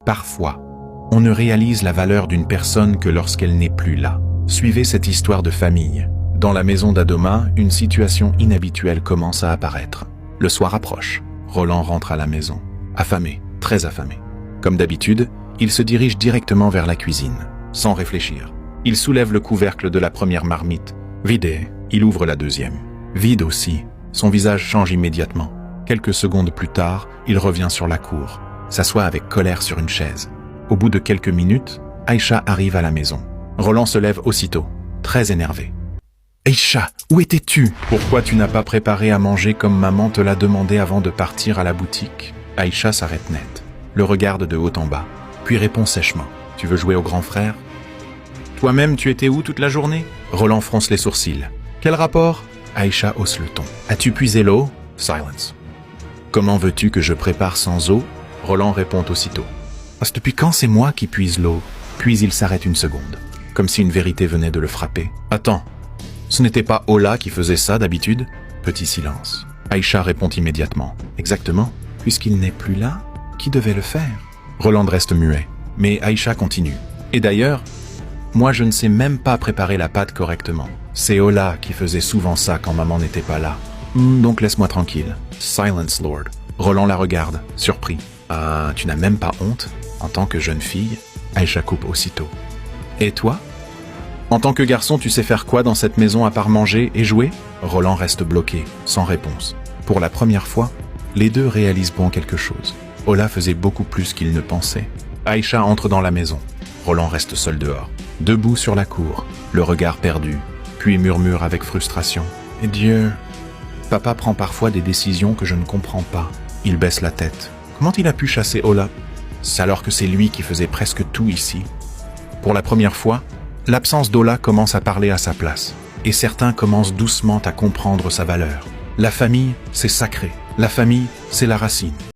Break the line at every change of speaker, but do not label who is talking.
Parfois, on ne réalise la valeur d'une personne que lorsqu'elle n'est plus là. Suivez cette histoire de famille. Dans la maison d'Adoma, une situation inhabituelle commence à apparaître. Le soir approche. Roland rentre à la maison. Affamé, très affamé. Comme d'habitude, il se dirige directement vers la cuisine, sans réfléchir. Il soulève le couvercle de la première marmite. Vidé, il ouvre la deuxième. Vide aussi. Son visage change immédiatement. Quelques secondes plus tard, il revient sur la cour, s'assoit avec colère sur une chaise. Au bout de quelques minutes, Aïcha arrive à la maison. Roland se lève aussitôt, très énervé. « Aïcha, où étais-tu? Pourquoi tu n'as pas préparé à manger comme maman te l'a demandé avant de partir à la boutique ?» Aïcha s'arrête net, le regarde de haut en bas, puis répond sèchement. « Tu veux jouer au grand frère? Toi-même, tu étais où toute la journée ?» Roland fronce les sourcils. « Quel rapport ?» Aïcha hausse le ton. « As-tu puisé l'eau ?» Silence. « Comment veux-tu que je prépare sans eau ?» Roland répond aussitôt. « Depuis quand c'est moi qui puise l'eau ?» Puis il s'arrête une seconde, comme si une vérité venait de le frapper. « Attends, ce n'était pas Ola qui faisait ça d'habitude ?» Petit silence. Aïcha répond immédiatement. « Exactement. Puisqu'il n'est plus là, qui devait le faire ?» Roland reste muet, mais Aïcha continue. « Et d'ailleurs, moi je ne sais même pas préparer la pâte correctement. C'est Ola qui faisait souvent ça quand maman n'était pas là. Donc laisse-moi tranquille. » Silence, Lord. Roland la regarde, surpris. « Ah, tu n'as même pas honte en tant que jeune fille ?» Aïcha coupe aussitôt. « Et toi ? En tant que garçon, tu sais faire quoi dans cette maison à part manger et jouer ?» Roland reste bloqué, sans réponse. Pour la première fois, les deux réalisent bon quelque chose. Ola faisait beaucoup plus qu'il ne pensait. Aïcha entre dans la maison. Roland reste seul dehors, debout sur la cour, le regard perdu, puis murmure avec frustration. « Et Dieu, papa prend parfois des décisions que je ne comprends pas. » Il baisse la tête. Comment il a pu chasser Ola ? Alors que c'est lui qui faisait presque tout ici. Pour la première fois, l'absence d'Ola commence à parler à sa place, et certains commencent doucement à comprendre sa valeur. La famille, c'est sacré. La famille, c'est la racine.